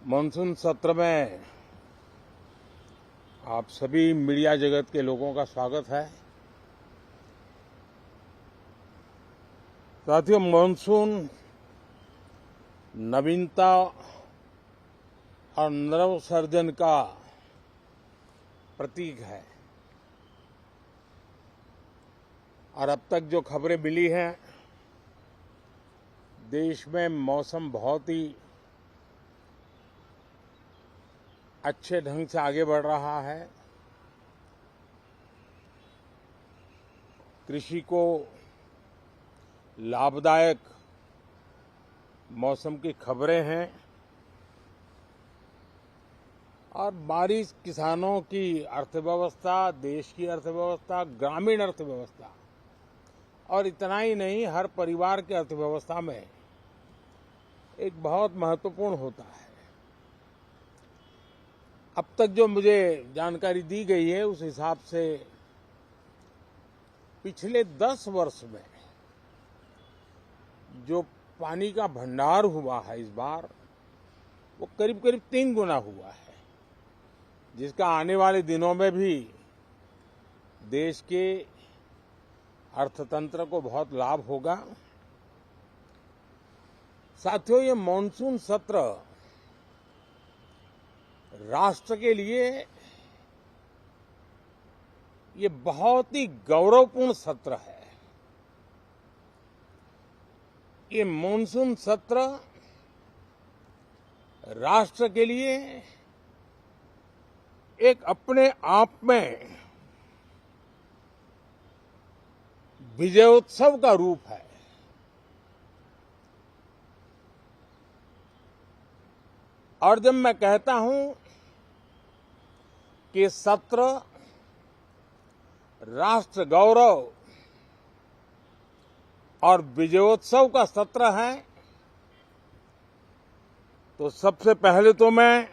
Monsoon सत्र में आप सभी मीडिया जगत के लोगों का स्वागत है। साथियों, मानसून नवीनता और नवसर्जन का प्रतीक है और अब तक जो खबरें मिली हैं, देश में मौसम बहुत ही अच्छे ढंग से आगे बढ़ रहा है। कृषि को लाभदायक मौसम की खबरें हैं और बारिश किसानों की अर्थव्यवस्था, देश की अर्थव्यवस्था, ग्रामीण अर्थव्यवस्था और इतना ही नहीं, हर परिवार की अर्थव्यवस्था में एक बहुत महत्वपूर्ण होता है। अब तक जो मुझे जानकारी दी गई है, उस हिसाब से पिछले 10 वर्ष में जो पानी का भंडार हुआ है इस बार, वो करीब करीब 3 गुना हुआ है, जिसका आने वाले दिनों में भी देश के अर्थतंत्र को बहुत लाभ होगा। साथियों, ये मानसून सत्र राष्ट्र के लिए ये बहुत ही गौरवपूर्ण सत्र है। ये मानसून सत्र राष्ट्र के लिए एक अपने आप में विजयोत्सव का रूप है। और जब मैं कहता हूं कि सत्र राष्ट्र गौरव और विजयोत्सव का सत्र है, तो सबसे पहले तो मैं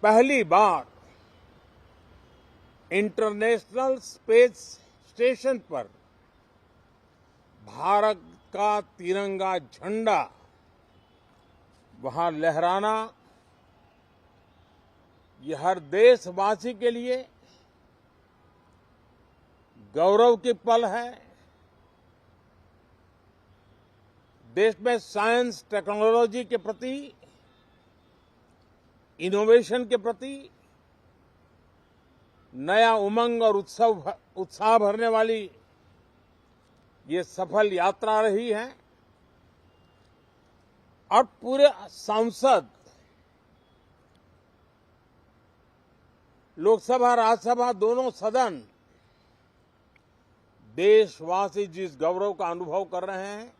पहली बार इंटरनेशनल स्पेस स्टेशन पर भारत का तिरंगा झंडा वहां लहराना, ये हर देशवासी के लिए गौरव की पल है। देश में साइंस टेक्नोलॉजी के प्रति, इनोवेशन के प्रति नया उमंग और उत्साह भरने वाली ये सफल यात्रा रही है और पूरे सांसद, लोकसभा राज्यसभा दोनों सदन देशवासी जिस गौरव का अनुभव कर रहे हैं,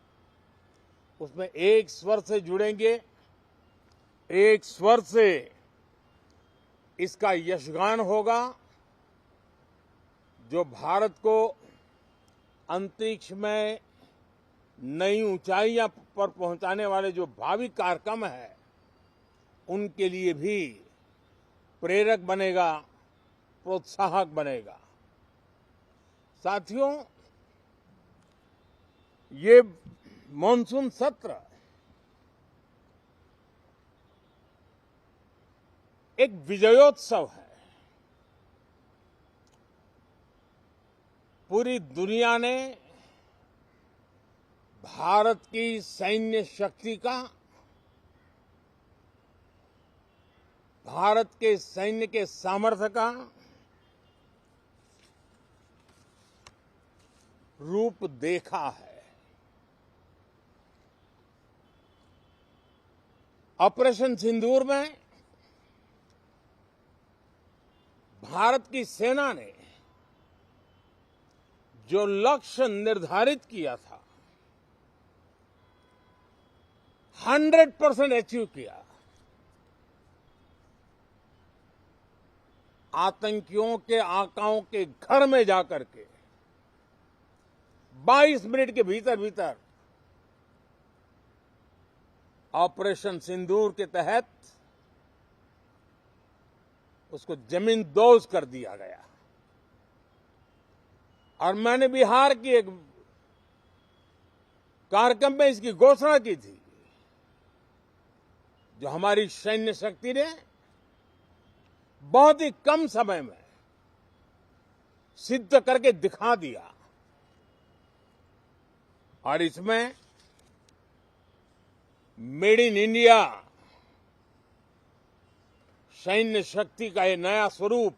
उसमें एक स्वर से जुड़ेंगे, एक स्वर से इसका यशगान होगा। जो भारत को अंतरिक्ष में नई ऊंचाइयां पर पहुंचाने वाले जो भावी कार्यक्रम है, उनके लिए भी प्रेरक बनेगा, प्रोत्साहक बनेगा। साथियों, ये मानसून सत्र एक विजयोत्सव है। पूरी दुनिया ने भारत की सैन्य शक्ति का, भारत के सैन्य के सामर्थ्य का रूप देखा है। ऑपरेशन सिंदूर में भारत की सेना ने जो लक्ष्य निर्धारित किया था, 100% अचीव किया। आतंकियों के आकाओं के घर में जाकर के 22 मिनट के भीतर भीतर ऑपरेशन सिंदूर के तहत उसको जमींदोज कर दिया गया। और मैंने बिहार की एक कार्यक्रम में इसकी घोषणा की थी जो हमारी सैन्य शक्ति ने बहुत ही कम समय में सिद्ध करके दिखा दिया, और इसमें मेड इन इंडिया सैन्य शक्ति का ये नया स्वरूप,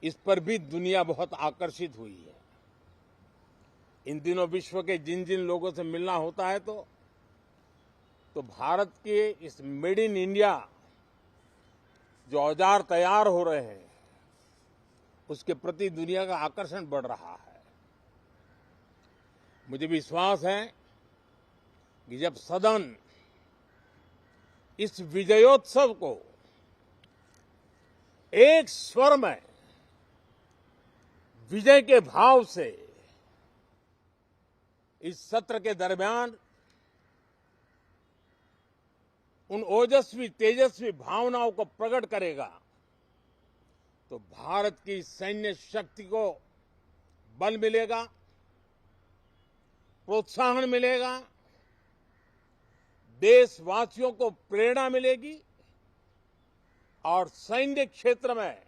इस पर भी दुनिया बहुत आकर्षित हुई है। इन दिनों विश्व के जिन जिन लोगों से मिलना होता है तो भारत के इस मेड इन इंडिया जो औजार तैयार हो रहे हैं, उसके प्रति दुनिया का आकर्षण बढ़ रहा है। मुझे विश्वास है कि जब सदन इस विजयोत्सव को एक स्वर में विजय के भाव से इस सत्र के दरमियान उन ओजस्वी तेजस्वी भावनाओं को प्रकट करेगा, तो भारत की सैन्य शक्ति को बल मिलेगा, प्रोत्साहन मिलेगा, देशवासियों को प्रेरणा मिलेगी, और सैन्य क्षेत्र में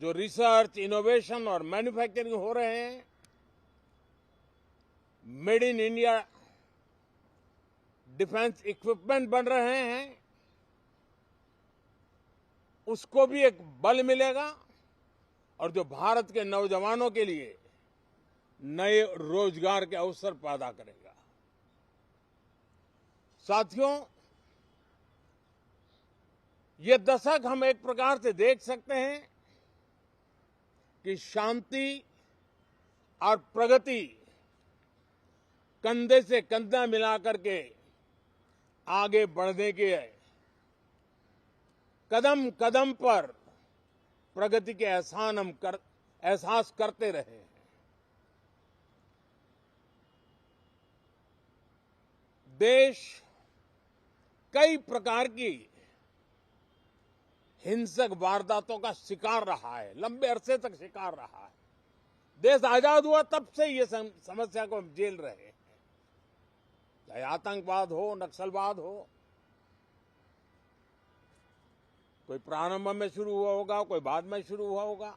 जो रिसर्च, इनोवेशन और मैन्युफैक्चरिंग हो रहे हैं, made in India defence equipment बन रहे हैं, उसको भी एक बल मिलेगा, और जो भारत के नौजवानों के लिए नए रोजगार के अवसर पैदा करेगा। साथियों, ये दशक हम एक प्रकार से देख सकते हैं कि शांति और प्रगति कंधे से कंधा मिलाकर के आगे बढ़ने के कदम कदम पर प्रगति के एहसास करते रहे हैं। देश कई प्रकार की हिंसक वारदातों का शिकार रहा है, लंबे अरसे तक शिकार रहा है। देश आजाद हुआ तब से ये समस्या को हम झेल रहे हैं, चाहे आतंकवाद हो, नक्सलवाद हो। कोई प्रारंभ में शुरू हुआ होगा, कोई बाद में शुरू हुआ होगा,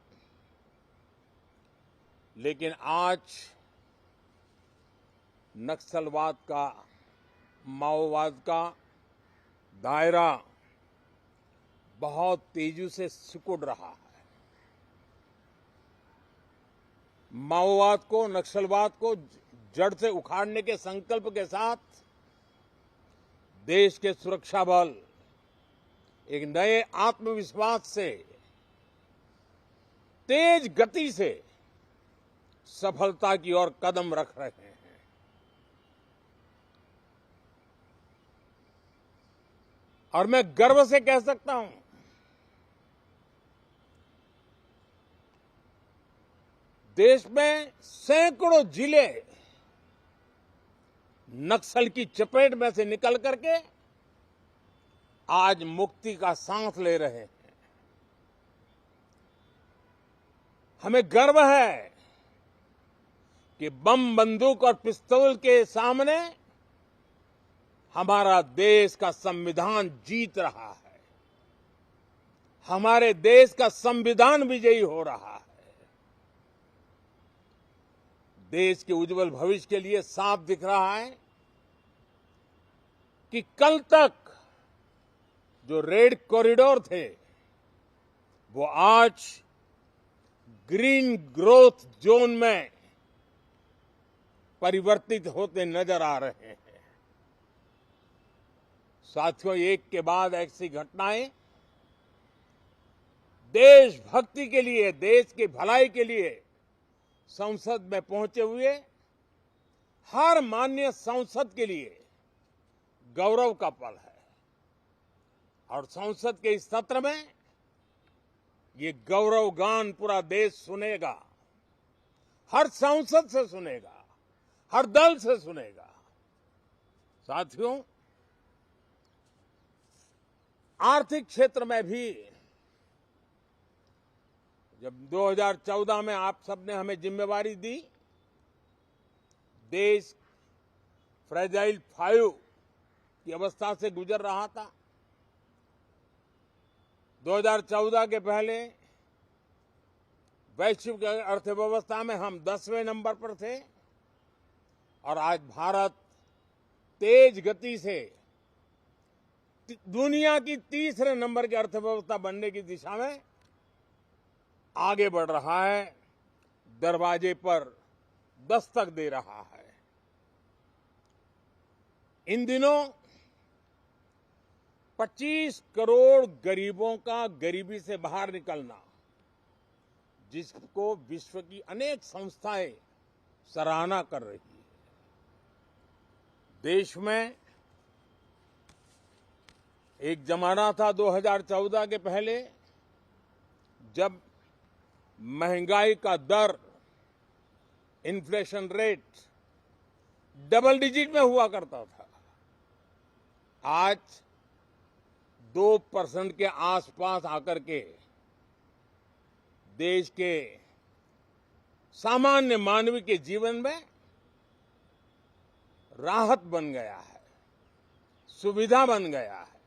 लेकिन आज नक्सलवाद का, माओवाद का दायरा बहुत तेजी से सिकुड़ रहा है। माओवाद को, नक्सलवाद को जड़ से उखाड़ने के संकल्प के साथ देश के सुरक्षा बल एक नए आत्मविश्वास से, तेज गति से सफलता की ओर कदम रख रहे हैं। और मैं गर्व से कह सकता हूं, देश में सैकड़ों जिले नक्सल की चपेट में से निकल करके आज मुक्ति का सांस ले रहे हैं। हमें गर्व है कि बम, बंदूक और पिस्तौल के सामने हमारा देश का संविधान जीत रहा है, हमारे देश का संविधान विजयी हो रहा है। देश के उज्जवल भविष्य के लिए साफ दिख रहा है कि कल तक जो रेड कॉरिडोर थे, वो आज ग्रीन ग्रोथ जोन में परिवर्तित होते नजर आ रहे हैं। साथियों, एक के बाद ऐसी घटनाएं देशभक्ति के लिए, देश की भलाई के लिए संसद में पहुंचे हुए हर माननीय सांसद के लिए गौरव का पल है। और संसद के इस सत्र में ये गौरव गान पूरा देश सुनेगा, हर सांसद से सुनेगा, हर दल से सुनेगा। साथियों, आर्थिक क्षेत्र में भी जब 2014 में आप सबने हमें जिम्मेवारी दी, देश फ्रेजाइल 5 की अवस्था से गुजर रहा था। 2014 के पहले वैश्विक अर्थव्यवस्था में हम 10वें नंबर पर थे और आज भारत तेज गति से दुनिया की तीसरे नंबर की अर्थव्यवस्था बनने की दिशा में आगे बढ़ रहा है, दरवाजे पर दस्तक दे रहा है। इन दिनों 25 करोड़ गरीबों का गरीबी से बाहर निकलना, जिसको विश्व की अनेक संस्थाएं सराहना कर रही है। देश में एक जमाना था 2014 के पहले, जब महंगाई का दर, इन्फ्लेशन रेट डबल डिजिट में हुआ करता था। आज 2% के आसपास आकर के देश के सामान्य मानवी के जीवन में राहत बन गया है, सुविधा बन गया है।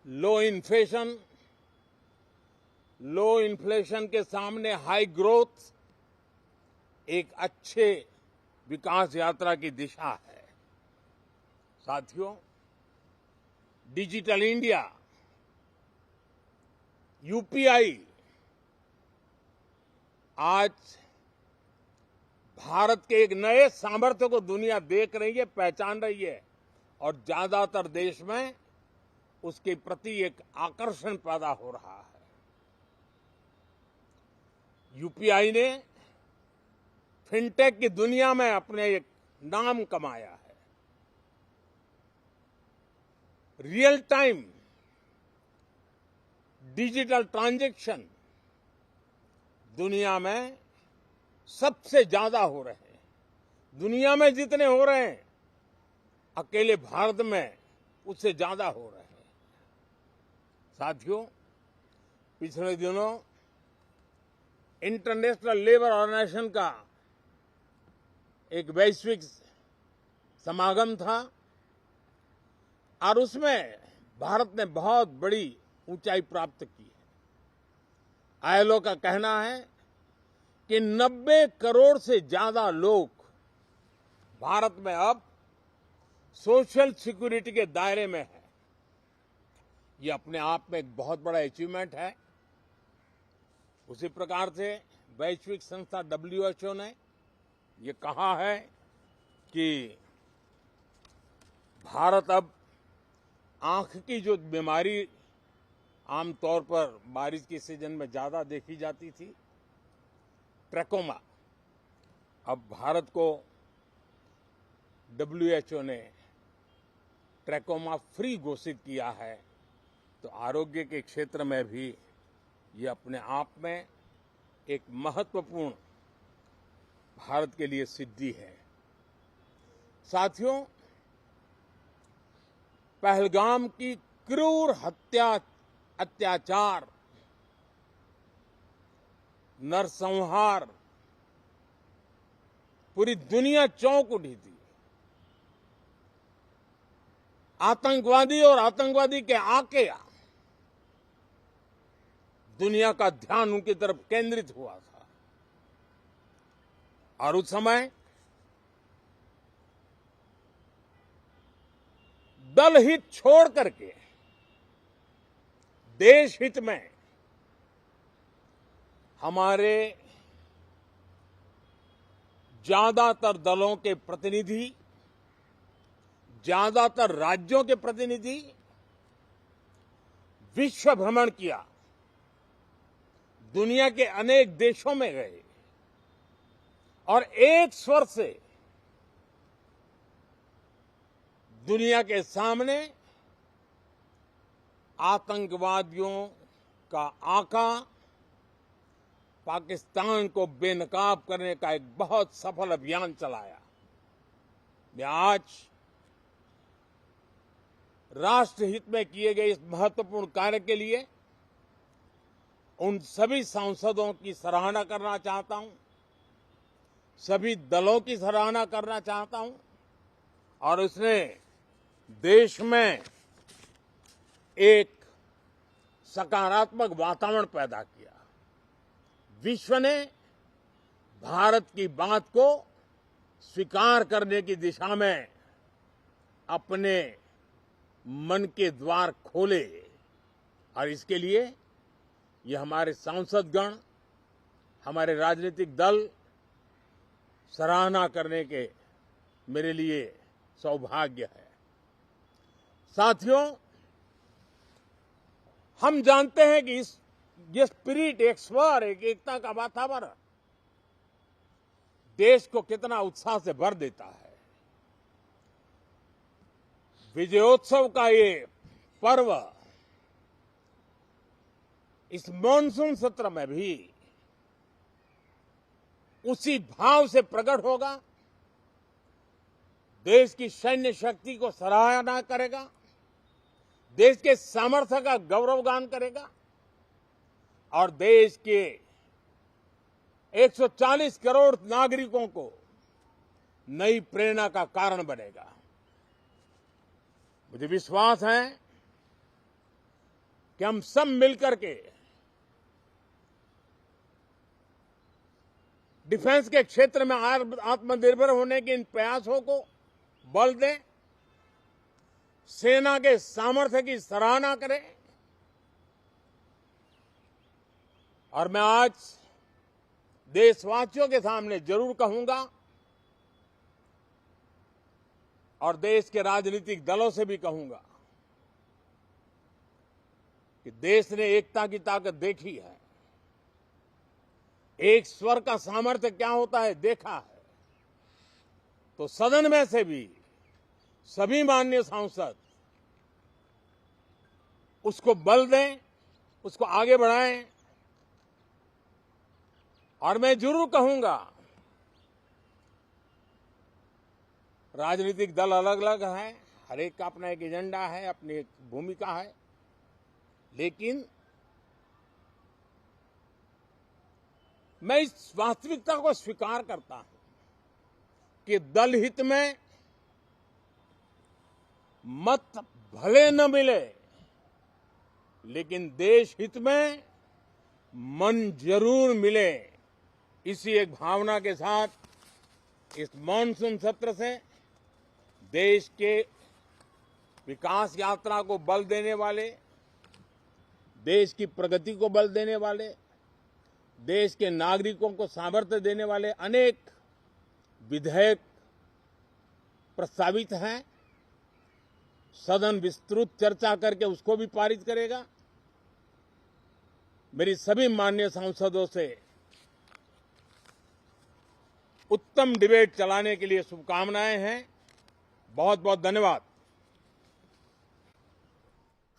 लो इन्फ्लेशन के सामने हाई ग्रोथ एक अच्छे विकास यात्रा की दिशा है। साथियों, डिजिटल इंडिया, यूपीआई आज भारत के एक नए सामर्थ्य को दुनिया देख रही है, पहचान रही है और ज्यादातर देश में उसके प्रति एक आकर्षण पैदा हो रहा है। यूपीआई ने फिनटेक की दुनिया में अपने एक नाम कमाया है। रियल टाइम डिजिटल ट्रांजैक्शन दुनिया में सबसे ज्यादा हो रहे हैं। दुनिया में जितने हो रहे हैं, अकेले भारत में उससे ज्यादा हो रहे हैं। साथियों, पिछले दिनों इंटरनेशनल लेबर ऑर्गेनाइजेशन का एक वैश्विक समागम था और उसमें भारत ने बहुत बड़ी ऊंचाई प्राप्त की है। आईएलओ का कहना है कि 90 करोड़ से ज्यादा लोग भारत में अब सोशल सिक्योरिटी के दायरे में हैं। ये अपने आप में एक बहुत बड़ा अचीवमेंट है। उसी प्रकार से वैश्विक संस्था WHO ने ये कहा है कि भारत अब आंख की जो बीमारी आमतौर पर बारिश के सीजन में ज्यादा देखी जाती थी, ट्रैकोमा, अब भारत को WHO ने ट्रैकोमा फ्री घोषित किया है। तो आरोग्य के क्षेत्र में भी ये अपने आप में एक महत्वपूर्ण भारत के लिए सिद्धि है। साथियों, पहलगाम की क्रूर हत्या, अत्याचार, नरसंहार पूरी दुनिया चौंक उठी थी। आतंकवादी और आतंकवादी के आके दुनिया का ध्यान उनकी तरफ केंद्रित हुआ था और उस समय दल हित छोड़ करके देश हित में हमारे ज्यादातर दलों के प्रतिनिधि, ज्यादातर राज्यों के प्रतिनिधि विश्व भ्रमण किया, दुनिया के अनेक देशों में गए और एक स्वर से दुनिया के सामने आतंकवादियों का आका पाकिस्तान को बेनकाब करने का एक बहुत सफल अभियान चलाया। मैं आज राष्ट्रहित में किए गए इस महत्वपूर्ण कार्य के लिए उन सभी सांसदों की सराहना करना चाहता हूं, सभी दलों की सराहना करना चाहता हूं और उसने देश में एक सकारात्मक वातावरण पैदा किया। विश्व ने भारत की बात को स्वीकार करने की दिशा में अपने मन के द्वार खोले और इसके लिए ये हमारे सांसदगण, हमारे राजनीतिक दल सराहना करने के मेरे लिए सौभाग्य है। साथियों, हम जानते हैं कि ये स्पिरिट, एक स्वर, एक एकता का वातावरण देश को कितना उत्साह से भर देता है। विजयोत्सव का ये पर्व इस मॉनसून सत्र में भी उसी भाव से प्रकट होगा। देश की सैन्य शक्ति को सराहना करेगा, देश के सामर्थ्य का गौरवगान करेगा और देश के 140 करोड़ नागरिकों को नई प्रेरणा का कारण बनेगा। मुझे विश्वास है कि हम सब मिलकर के डिफेंस के क्षेत्र में आत्मनिर्भर होने के इन प्रयासों को बल दें, सेना के सामर्थ्य की सराहना करें। और मैं आज देशवासियों के सामने जरूर कहूंगा और देश के राजनीतिक दलों से भी कहूंगा कि देश ने एकता की ताकत देखी है, एक स्वर का सामर्थ्य क्या होता है देखा है। तो सदन में से भी सभी माननीय सांसद उसको बल दें, उसको आगे बढ़ाएं। और मैं जरूर कहूंगा, राजनीतिक दल अलग अलग हैं, हर एक का अपना एक एजेंडा है, अपनी एक भूमिका है, लेकिन मैं इस वास्तविकता को स्वीकार करता हूं कि दल हित में मत भले न मिले, लेकिन देश हित में मन जरूर मिले। इसी एक भावना के साथ इस मॉनसून सत्र से देश के विकास यात्रा को बल देने वाले, देश की प्रगति को बल देने वाले, देश के नागरिकों को सामर्थ्य देने वाले अनेक विधेयक प्रस्तावित हैं। सदन विस्तृत चर्चा करके उसको भी पारित करेगा। मेरी सभी माननीय सांसदों से उत्तम डिबेट चलाने के लिए शुभकामनाएं हैं। बहुत बहुत धन्यवाद।